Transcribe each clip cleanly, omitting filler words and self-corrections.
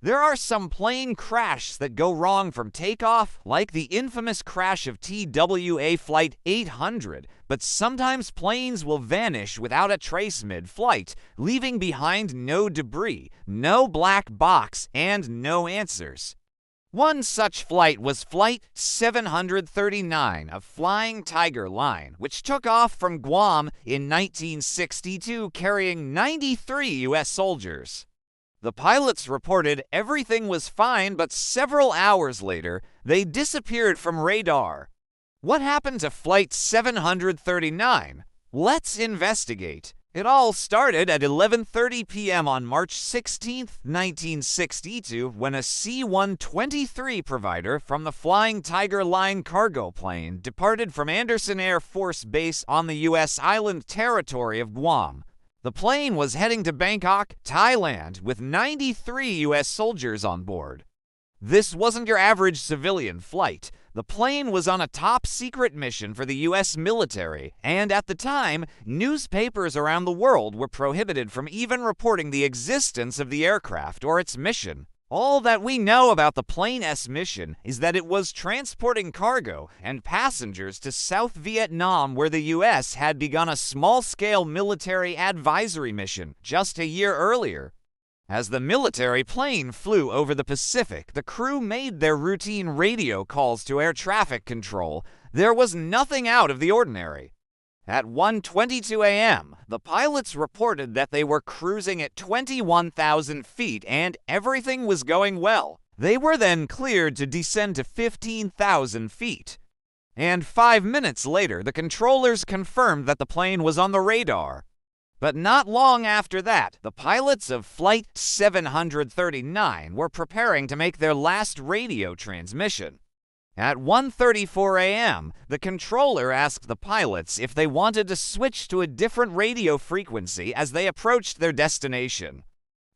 There are some plane crashes that go wrong from takeoff, like the infamous crash of TWA Flight 800, but sometimes planes will vanish without a trace mid-flight, leaving behind no debris, no black box, and no answers. One such flight was Flight 739 of Flying Tiger Line, which took off from Guam in 1962 carrying 93 U.S. soldiers. The pilots reported everything was fine, but several hours later, they disappeared from radar. What happened to Flight 739? Let's investigate. It all started at 11:30 p.m. on March 16, 1962, when a C-123 provider from the Flying Tiger Line cargo plane departed from Andersen Air Force Base on the U.S. island territory of Guam. The plane was heading to Bangkok, Thailand, with 93 U.S. soldiers on board. This wasn't your average civilian flight. The plane was on a top-secret mission for the U.S. military, and at the time, newspapers around the world were prohibited from even reporting the existence of the aircraft or its mission. All that we know about the plane's mission is that it was transporting cargo and passengers to South Vietnam, where the U.S. had begun a small-scale military advisory mission just a year earlier. As the military plane flew over the Pacific, the crew made their routine radio calls to air traffic control. There was nothing out of the ordinary. At 1:22 a.m., the pilots reported that they were cruising at 21,000 feet and everything was going well. They were then cleared to descend to 15,000 feet. And 5 minutes later, the controllers confirmed that the plane was on the radar. But not long after that, the pilots of Flight 739 were preparing to make their last radio transmission. At 1:34 a.m., the controller asked the pilots if they wanted to switch to a different radio frequency as they approached their destination.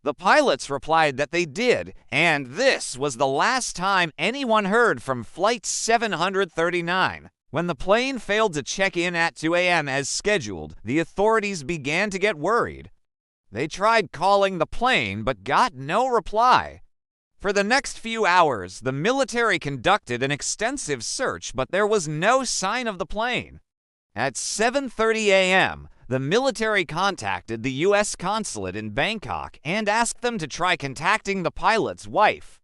The pilots replied that they did, and this was the last time anyone heard from Flight 739. When the plane failed to check in at 2 a.m. as scheduled, the authorities began to get worried. They tried calling the plane but got no reply. For the next few hours, the military conducted an extensive search, but there was no sign of the plane. At 7:30 a.m., the military contacted the U.S. consulate in Bangkok and asked them to try contacting the pilot's wife.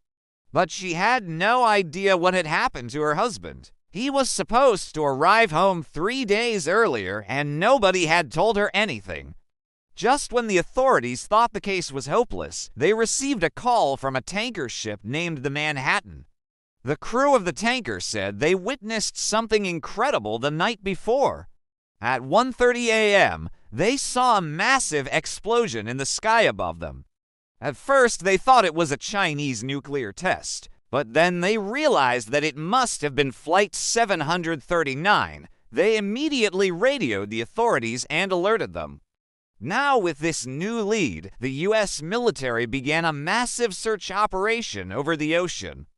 But she had no idea what had happened to her husband. He was supposed to arrive home 3 days earlier, and nobody had told her anything. Just when the authorities thought the case was hopeless, they received a call from a tanker ship named the Manhattan. The crew of the tanker said they witnessed something incredible the night before. At 1:30 a.m., they saw a massive explosion in the sky above them. At first, they thought it was a Chinese nuclear test, but then they realized that it must have been Flight 739. They immediately radioed the authorities and alerted them. Now, with this new lead, the U.S. military began a massive search operation over the ocean.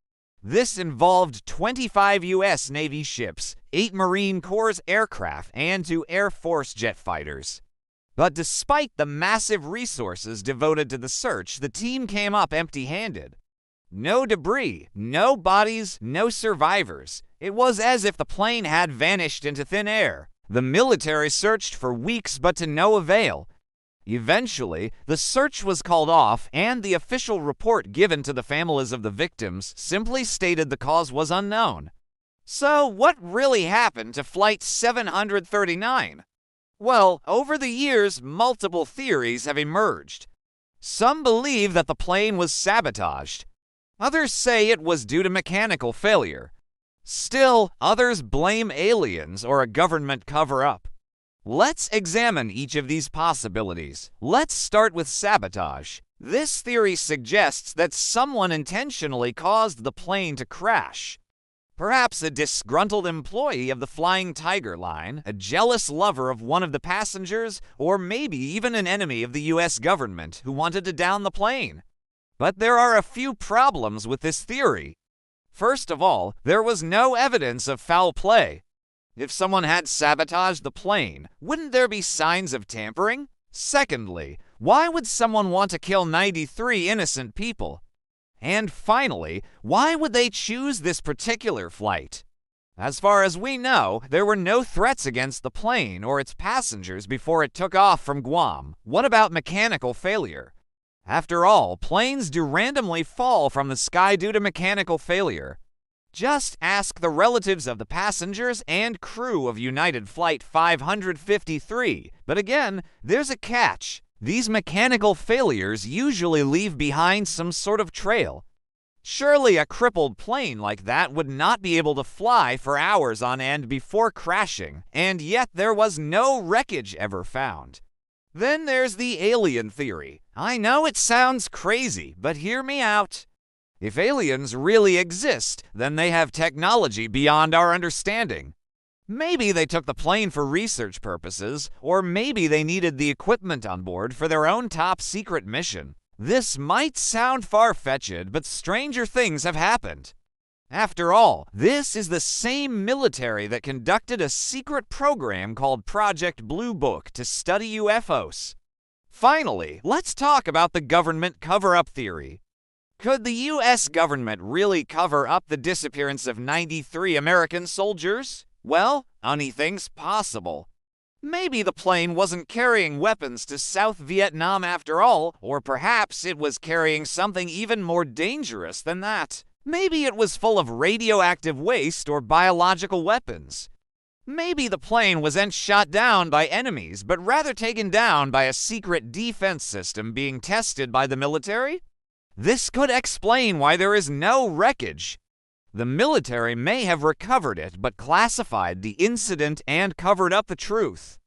This involved 25 U.S. Navy ships, 8 Marine Corps aircraft, and 2 Air Force jet fighters. But despite the massive resources devoted to the search, the team came up empty-handed. No debris, no bodies, no survivors. It was as if the plane had vanished into thin air. The military searched for weeks, but to no avail. Eventually, the search was called off, and the official report given to the families of the victims simply stated the cause was unknown. So, what really happened to Flight 739? Well, over the years, multiple theories have emerged. Some believe that the plane was sabotaged. Others say it was due to mechanical failure. Still, others blame aliens or a government cover-up. Let's examine each of these possibilities. Let's start with sabotage. This theory suggests that someone intentionally caused the plane to crash. Perhaps a disgruntled employee of the Flying Tiger Line, a jealous lover of one of the passengers, or maybe even an enemy of the U.S. government who wanted to down the plane. But there are a few problems with this theory. First of all, there was no evidence of foul play. If someone had sabotaged the plane, wouldn't there be signs of tampering? Secondly, why would someone want to kill 93 innocent people? And finally, why would they choose this particular flight? As far as we know, there were no threats against the plane or its passengers before it took off from Guam. What about mechanical failure? After all, planes do randomly fall from the sky due to mechanical failure. Just ask the relatives of the passengers and crew of United Flight 553. But again, there's a catch. These mechanical failures usually leave behind some sort of trail. Surely a crippled plane like that would not be able to fly for hours on end before crashing, and yet there was no wreckage ever found. Then there's the alien theory. I know it sounds crazy, but hear me out. If aliens really exist, then they have technology beyond our understanding. Maybe they took the plane for research purposes, or maybe they needed the equipment on board for their own top-secret mission. This might sound far-fetched, but stranger things have happened. After all, this is the same military that conducted a secret program called Project Blue Book to study UFOs. Finally, let's talk about the government cover-up theory. Could the U.S. government really cover up the disappearance of 93 American soldiers? Well, anything's possible. Maybe the plane wasn't carrying weapons to South Vietnam after all, or perhaps it was carrying something even more dangerous than that. Maybe it was full of radioactive waste or biological weapons. Maybe the plane wasn't shot down by enemies, but rather taken down by a secret defense system being tested by the military. This could explain why there is no wreckage. The military may have recovered it, but classified the incident and covered up the truth.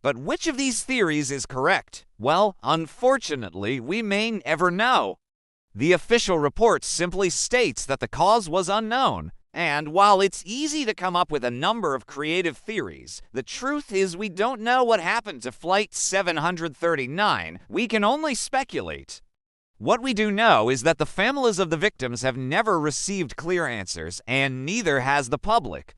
But which of these theories is correct? Well, unfortunately, we may never know. The official report simply states that the cause was unknown, and while it's easy to come up with a number of creative theories, the truth is we don't know what happened to Flight 739. We can only speculate. What we do know is that the families of the victims have never received clear answers, and neither has the public.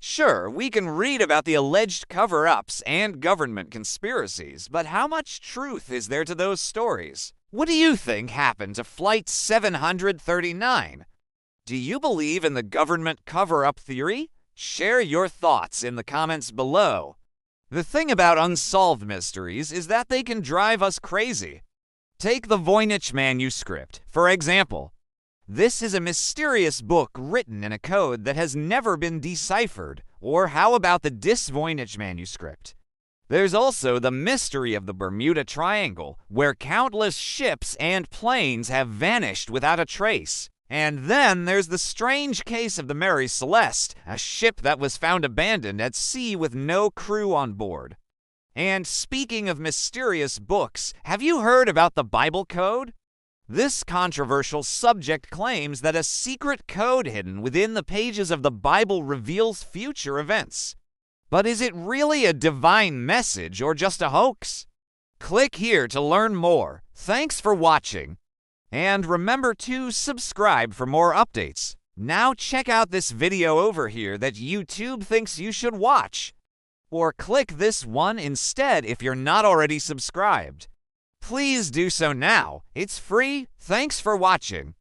Sure, we can read about the alleged cover-ups and government conspiracies, but how much truth is there to those stories? What do you think happened to Flight 739? Do you believe in the government cover-up theory? Share your thoughts in the comments below. The thing about unsolved mysteries is that they can drive us crazy. Take the Voynich manuscript, for example. This is a mysterious book written in a code that has never been deciphered. Or how about the Voynich manuscript? There's also the mystery of the Bermuda Triangle, where countless ships and planes have vanished without a trace. And then there's the strange case of the Mary Celeste, a ship that was found abandoned at sea with no crew on board. And speaking of mysterious books, have you heard about the Bible Code? This controversial subject claims that a secret code hidden within the pages of the Bible reveals future events. But is it really a divine message or just a hoax? Click here to learn more. Thanks for watching. And remember to subscribe for more updates. Now check out this video over here that YouTube thinks you should watch. Or click this one instead if you're not already subscribed. Please do so now. It's free. Thanks for watching.